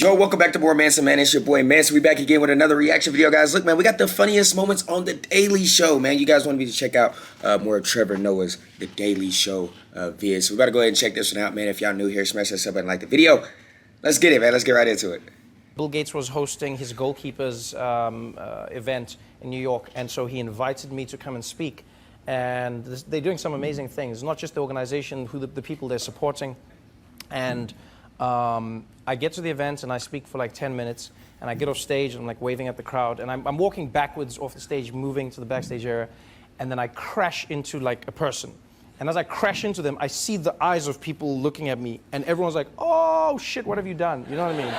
Yo, welcome back to more Mansa Mayne. It's your boy Mansa. We back again with another reaction video, guys. Look, man, we got the funniest moments on The Daily Show, man. You guys want me to check out more of Trevor Noah's The Daily Show vids. So we got to go ahead and check this one out, man. If y'all new here, smash that sub button, like the video. Let's get it, man. Let's get right into it. Bill Gates was hosting his goalkeepers event in New York, and so he invited me to come and speak. And they're doing some amazing things, not just the organization, who the people they're supporting. And I get to the event and I speak for like 10 minutes, and I get off stage and I'm like waving at the crowd, and I'm walking backwards off the stage, moving to the backstage area, and then I crash into like a person. And as I crash into them, I see the eyes of people looking at me, and everyone's like, oh shit, what have you done? You know what I mean?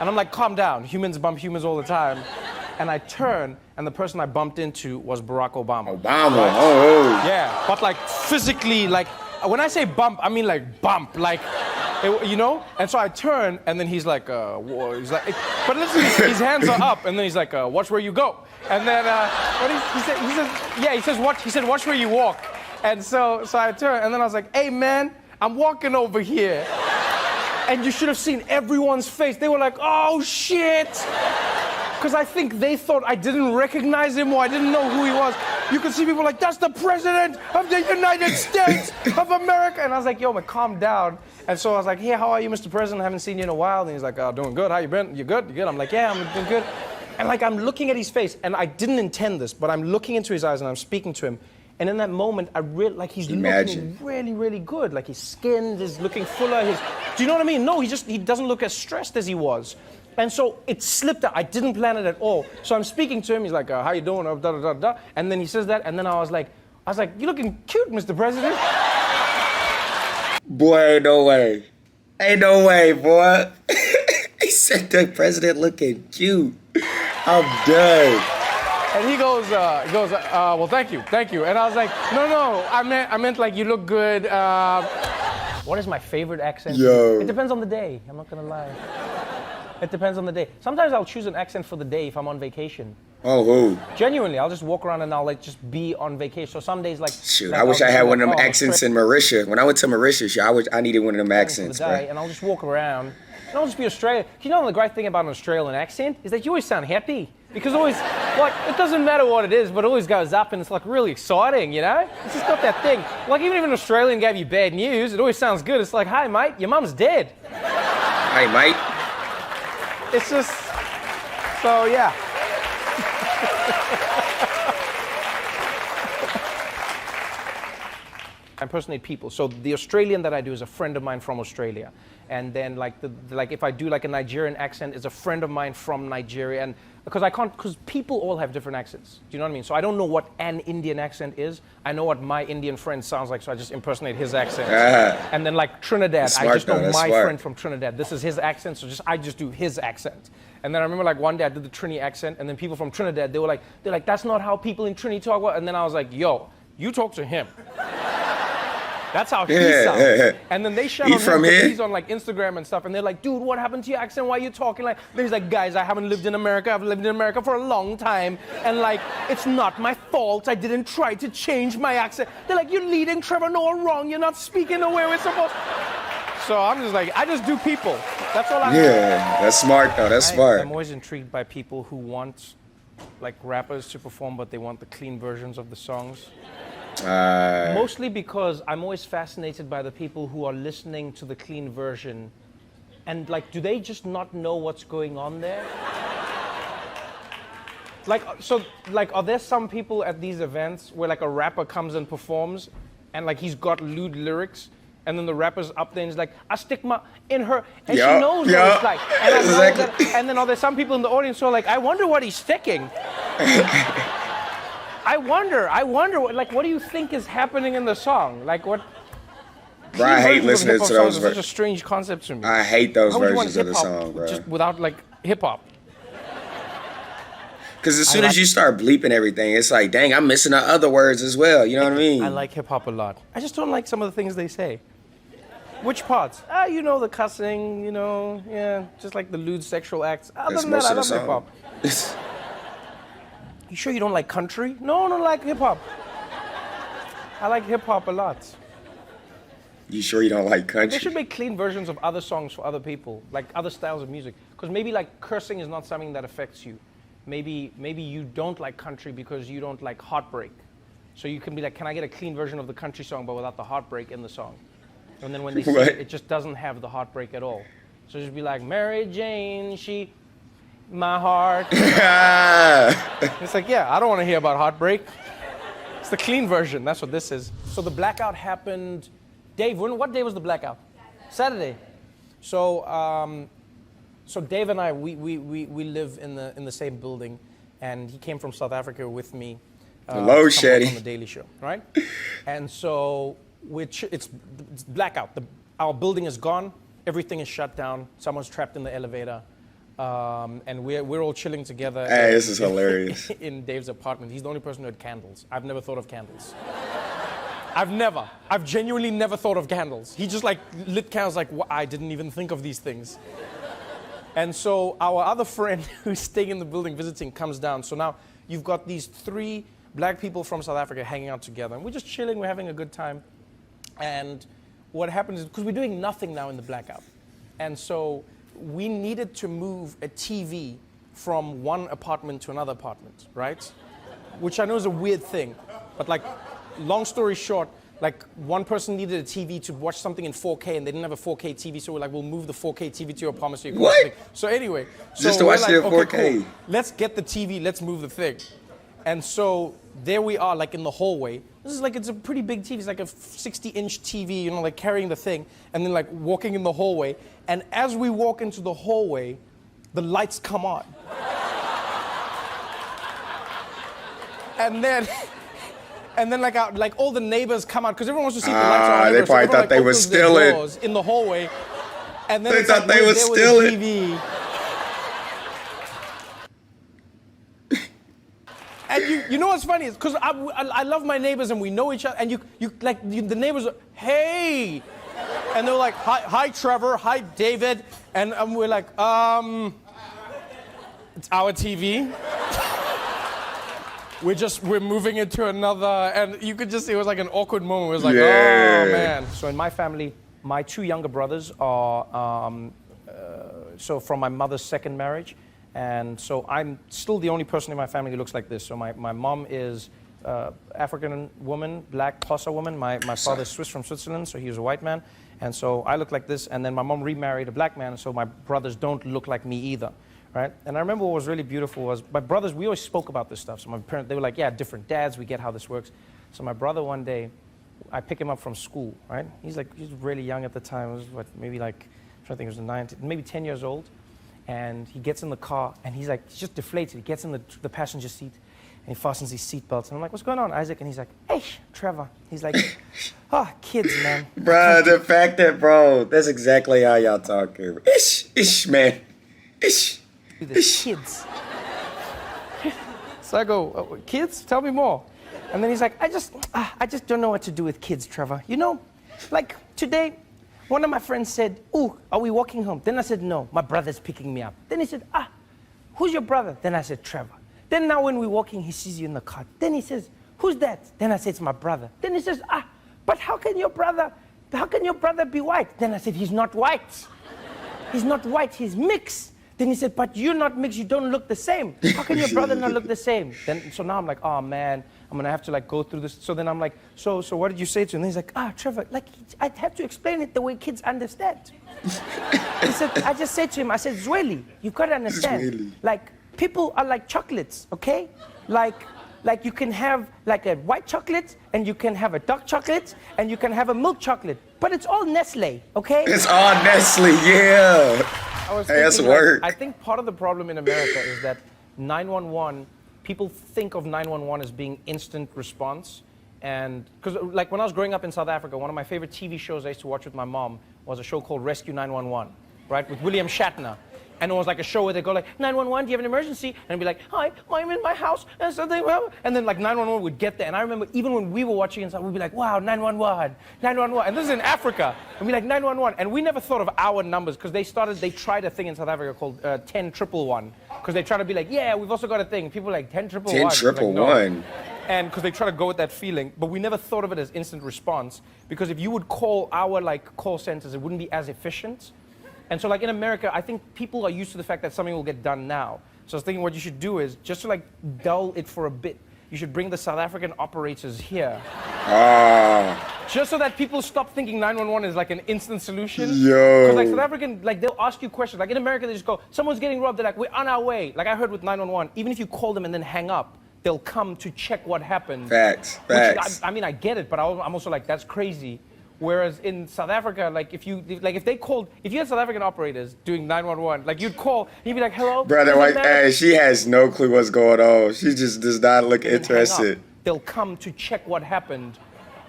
And I'm like, calm down, humans bump humans all the time. And I turn, and the person I bumped into was Barack Obama. Obama, right? oh. Yeah, but like physically, like, when I say bump, I mean like bump, like, you know? And so I turn, and then he's like, he's like, but listen, his hands are up, and then he's like, watch where you go. And then, he said, watch where you walk. And so I turn, and then I was like, hey man, I'm walking over here. And you should have seen everyone's face. They were like, oh shit. Because I think they thought I didn't recognize him or I didn't know who he was. You could see people like, that's the president of the United States of America. And I was like, yo, man, calm down. And so I was like, hey, how are you, Mr. President? I haven't seen you in a while. And he's like, doing good. How you been? You good? You good? I'm like, yeah, I'm doing good. And like, I'm looking at his face, and I didn't intend this, but I'm looking into his eyes and I'm speaking to him. And in that moment, I really, like, he's looking really, really good. Like, his skin is looking fuller. Do you know what I mean? No, he doesn't look as stressed as he was. And so it slipped out. I didn't plan it at all. So I'm speaking to him. He's like, how you doing? Da, da, da, da. And then he says that. And then I was like, you're looking cute, Mr. President. Boy, ain't no way. Ain't no way, boy. He said the president looking cute. I'm done. And he goes, well, thank you. And I was like, no, I meant like, you look good. What is my favorite accent? Yo. It depends on the day. I'm not gonna lie. It depends on the day. Sometimes I'll choose an accent for the day if I'm on vacation. Oh. Genuinely, I'll just walk around and I'll like just be on vacation. So some days like... Shoot, like, I wish I had one of them accents in Mauritius. When I went to Mauritius, I needed one of them accents, bro. And I'll just walk around. And I'll just be Australian. You know the great thing about an Australian accent is that you always sound happy. Because always, like, it doesn't matter what it is, but it always goes up and it's like really exciting, you know? It's just got that thing. Like even if an Australian gave you bad news, it always sounds good. It's like, hey mate, your mum's dead. Hey mate. It's just, so yeah. I impersonate people. So the Australian that I do is a friend of mine from Australia. And then like if I do like a Nigerian accent, it's a friend of mine from Nigeria. And because people all have different accents. Do you know what I mean? So I don't know what an Indian accent is. I know what my Indian friend sounds like, so I just impersonate his accent. And then like Trinidad, I just know my friend from Trinidad. This is his accent, so I just do his accent. And then I remember like one day I did the Trini accent, and then people from Trinidad, they're like, that's not how people in Trini talk. And then I was like, yo, you talk to him. That's how he sounds. And then they shout on him, he's on like Instagram and stuff, and they're like, dude, what happened to your accent? Why are you talking like? Then he's like, guys, I haven't lived in America. I've lived in America for a long time. And like, it's not my fault. I didn't try to change my accent. They're like, you're leading Trevor Noah wrong. You're not speaking the way we're supposed. So I'm just like, I just do people. That's all I do. Yeah, that's smart though, that's smart. I'm always intrigued by people who want like rappers to perform, but they want the clean versions of the songs. Mostly because I'm always fascinated by the people who are listening to the clean version and like, do they just not know what's going on there? Like, so like, are there some people at these events where like a rapper comes and performs and like he's got lewd lyrics and then the rapper's up there and he's like, I stick my in her, and she knows what it's like. And I know that, and then are there some people in the audience who are like, I wonder what he's sticking. I wonder, like, what do you think is happening in the song? Like, what? Bro, I hate listening to those versions. It's such a strange concept to me. I hate those versions of the song, bro. Just without, like, hip-hop. Because as soon as you start bleeping everything, it's like, dang, I'm missing the other words as well. You know what I mean? I like hip-hop a lot. I just don't like some of the things they say. Which parts? You know, the cussing, you know, yeah, just like the lewd sexual acts. Other than that, I love hip-hop. You sure you don't like country? No, I don't like hip-hop. I like hip-hop a lot. You sure you don't like country? They should make clean versions of other songs for other people, like other styles of music. Because maybe like cursing is not something that affects you. Maybe you don't like country because you don't like heartbreak. So you can be like, can I get a clean version of the country song but without the heartbreak in the song? And then when they sing it, it just doesn't have the heartbreak at all. So just be like, Mary Jane, my heart. It's like, yeah, I don't want to hear about heartbreak. It's the clean version. That's what this is. So the blackout happened. Dave, what day was the blackout? Saturday. So Dave and I, we live in the same building, and he came from South Africa with me. Hello, Shetty. On the Daily Show, right? And so it's blackout. Our building is gone. Everything is shut down. Someone's trapped in the elevator. And we're all chilling together. Hey, this is hilarious. In Dave's apartment. He's the only person who had candles. I've never thought of candles. I've genuinely never thought of candles. He just like lit candles like, I didn't even think of these things. And so our other friend who's staying in the building visiting comes down. So now you've got these 3 black people from South Africa hanging out together. And we're just chilling, we're having a good time. And what happens is, because we're doing nothing now in the blackout. And so we needed to move a TV from one apartment to another apartment, right? Which I know is a weird thing. But like, long story short, like one person needed a TV to watch something in 4K and they didn't have a 4K TV, so we're like, we'll move the 4K TV to your apartment so you can watch something. So anyway, just to watch it in 4K. Okay, cool. Let's get the TV, let's move the thing. And so there we are, like in the hallway. This is like, it's a pretty big TV. It's like a 60-inch TV, you know, like carrying the thing, and then like walking in the hallway. And as we walk into the hallway, the lights come on. And then like all the neighbors come out, because everyone wants to see if the lights are on. They probably thought they were stealing. In the hallway. And then they thought they were stealing. TV. And you know what's funny is because I love my neighbors and we know each other, and the neighbors are, hey, and they're like, hi Trevor, hi David, and we're like, it's our TV. We're moving it to another, and you could just see it was like an awkward moment. It was like, oh man. So in my family, my 2 younger brothers are so from my mother's second marriage. And so I'm still the only person in my family who looks like this. So my mom is African woman, black Xhosa woman. My father is Swiss from Switzerland, so he was a white man. And so I look like this. And then my mom remarried a black man, so my brothers don't look like me either, right? And I remember what was really beautiful was my brothers, we always spoke about this stuff. So my parents, they were like, yeah, different dads, we get how this works. So my brother one day, I pick him up from school, right? He's really young at the time. It was what, maybe like, I'm trying to think, it was 9, maybe 10 years old. And he gets in the car, and he's just deflated. He gets in the passenger seat, and he fastens his seatbelt. And I'm like, what's going on, Isaac? And he's like, hey, Trevor. He's like, kids, man. Bro, the fact that, that's exactly how y'all talk here. Ish, man. Ish. Kids. So I go, kids? Tell me more. And then he's like, I just don't know what to do with kids, Trevor. You know, like today, one of my friends said, ooh, are we walking home? Then I said, no, my brother's picking me up. Then he said, who's your brother? Then I said, Trevor. Then now when we're walking, he sees you in the car. Then he says, who's that? Then I said, it's my brother. Then he says, but how can your brother be white? Then I said, he's not white. He's not white, he's mixed. Then he said, but you're not mixed, you don't look the same. How can your brother not look the same? So now I'm like, oh man, I'm gonna have to like go through this. So then I'm like, so what did you say to him? And he's like, Trevor, like I'd have to explain it the way kids understand. He said, I just said to him, I said, Zweli, you've got to understand. Zweli. Like people are like chocolates, okay? Like you can have like a white chocolate, and you can have a dark chocolate, and you can have a milk chocolate. But it's all Nestle, okay? It's all Nestle, yeah. That's work. I think part of the problem in America is that 911, people think of 911 as being instant response. And because like when I was growing up in South Africa, one of my favorite TV shows I used to watch with my mom was a show called Rescue 911, right? With William Shatner. And it was like a show where they go like, 911, do you have an emergency? And I'd be like, hi, I'm in my house, and something, and then like 911 would get there. And I remember even when we were watching inside, we'd be like, wow, 911, 911. And this is in Africa. And we'd be like, 911. And we never thought of our numbers, because they tried a thing in South Africa called 10 111. Because they try to be like, yeah, we've also got a thing. People are like, 10 111. 10 111. Like, no. And because they try to go with that feeling, but we never thought of it as instant response, because if you would call our call centers, it wouldn't be as efficient. And so in America, I think people are used to the fact that something will get done now. So I was thinking what you should do is, just to dull it for a bit, you should bring the South African operators here. Just so that people stop thinking 911 is an instant solution. Yo. Because South African, they'll ask you questions. In America, they just go, someone's getting robbed. They're like, we're on our way. I heard with 911, even if you call them and then hang up, they'll come to check what happened. Facts. I mean, I get it, but I'm also that's crazy. Whereas in South Africa, if you had South African operators doing 911, you'd call, and you'd be like, hello? Brother, hey, she has no clue what's going on. She just does not look interested. They'll come to check what happened,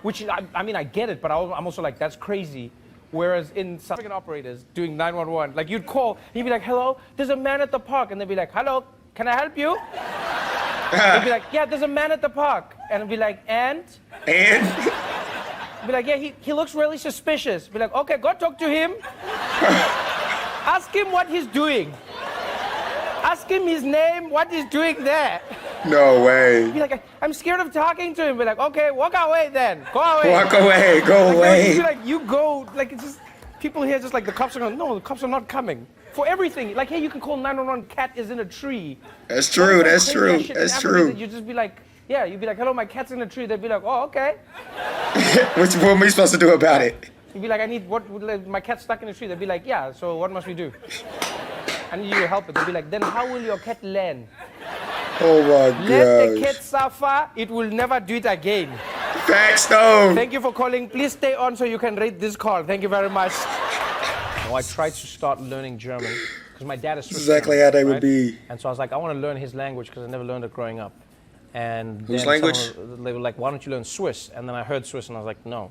which, I mean, I get it, but I'm also that's crazy. Whereas in South African operators doing 911, you'd call, and you'd be like, hello? There's a man at the park. And they'd be like, hello, can I help you? They'd be like, yeah, there's a man at the park. And I'd be like, and? And? Be like, yeah, he looks really suspicious. Be like, okay, go talk to him. Ask him what he's doing. Ask him his name, what he's doing there. No way. Be like, I'm scared of talking to him. Be like, okay, walk away then. Go away. Walk away, go away. You go, it's just, people here just the cops are going, no, the cops are not coming. For everything. Hey, you can call 911, cat is in a tree. That's true, that's true, that's true. You just be like, yeah, you'd be like, hello, my cat's in a tree. They'd be like, oh, okay. What are we supposed to do about it? You'd be like, my cat's stuck in a tree. They'd be like, yeah, so what must we do? I need you to help it. They'd be like, then how will your cat learn? Oh my God. Let the cat suffer, it will never do it again. Facts, though. Thank you for calling. Please stay on so you can rate this call. Thank you very much. I tried to start learning German because my dad is Swiss. Exactly how they would be. And so I was like, I want to learn his language because I never learned it growing up. And whose then language? They were like, why don't you learn Swiss? And then I heard Swiss and I was like, no.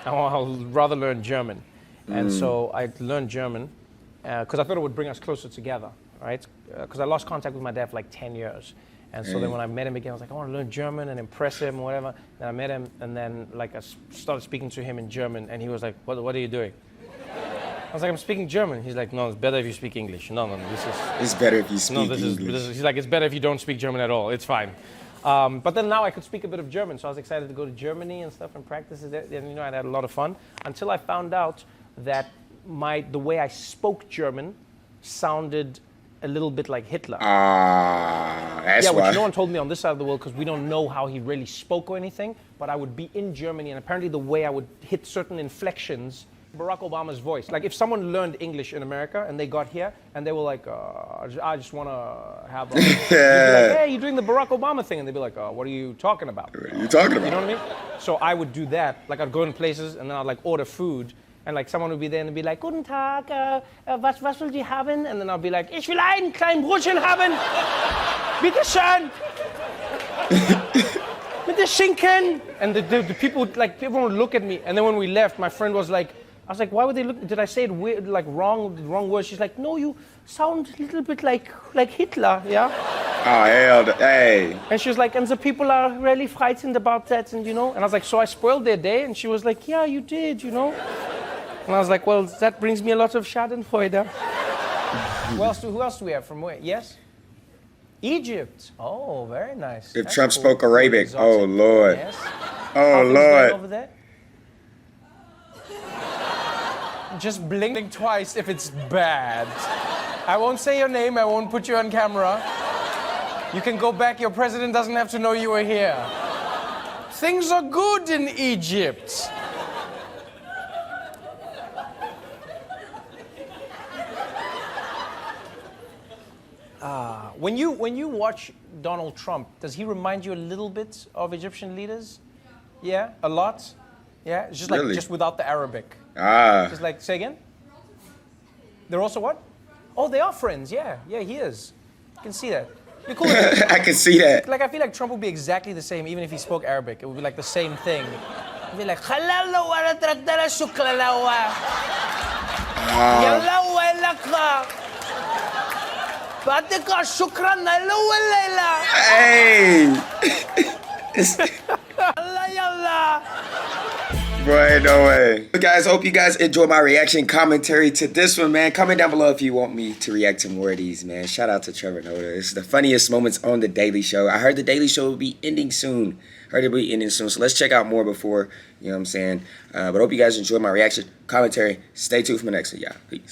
I'll rather learn German. And so I learned German because I thought it would bring us closer together, right? Because I lost contact with my dad for 10 years. And so then when I met him again, I was like, I want to learn German and impress him and whatever. And I met him and then I started speaking to him in German and he was like, what are you doing? I was like, I'm speaking German. He's like, no, it's better if you speak English. No, this is... It's better if you speak English. He's like, it's better if you don't speak German at all. It's fine. But then now I could speak a bit of German, so I was excited to go to Germany and stuff and practice it. And, I had a lot of fun until I found out that the way I spoke German sounded a little bit like Hitler. That's why. Which no one told me on this side of the world because we don't know how he really spoke or anything. But I would be in Germany, and apparently the way I would hit certain inflections, Barack Obama's voice. If someone learned English in America and they got here and they were like, I just want to have a... You'd be like, hey, you're doing the Barack Obama thing. And they'd be like, what are you talking about? What are you talking about? You know what I mean? So I would do that. I'd go in places and then I'd order food. And someone would be there and be like, Guten Tag, was will Sie haben? And then I'll be like, ich will ein klein Brötchen haben. Bitte schön. Mit der Schinken. And the people would, everyone would look at me. And then when we left, my friend was like, I was like, why would they look? Did I say it weird, wrong words? She's like, no, you sound a little bit like Hitler, yeah? Oh, hell, hey. And she was like, and the people are really frightened about that, and And I was like, so I spoiled their day? And she was like, yeah, you did, And I was like, well, that brings me a lot of schadenfreude. Who else do we have from where? Yes? Egypt. Oh, very nice. If Trump spoke Arabic, oh, Lord. Yes. Oh, Lord. Over there? Just blink twice if it's bad. I won't say your name, I won't put you on camera. You can go back, your president doesn't have to know you were here. Things are good in Egypt. When you watch Donald Trump, does he remind you a little bit of Egyptian leaders? Yeah, a lot? Yeah, it's just Really? just without the Arabic. Just say again? They're also what? Oh, they are friends, yeah. Yeah, he is. You can see that. It'd be cool if- I can see that. I feel like Trump would be exactly the same even if he spoke Arabic. It would be the same thing. It'd be like, "Halala wa la tradara shuklala wa. Yalla wa lakha. Batika shukran la wa layla. Hey! Yalla yalla." Boy, no way. But guys, hope you guys enjoy my reaction commentary to this one, man. Comment down below if you want me to react to more of these, man. Shout out to Trevor Noah. This is the funniest moments on The Daily Show. I heard The Daily Show will be ending soon. So let's check out more before, you know what I'm saying? But hope you guys enjoy my reaction commentary. Stay tuned for my next one, y'all. Peace.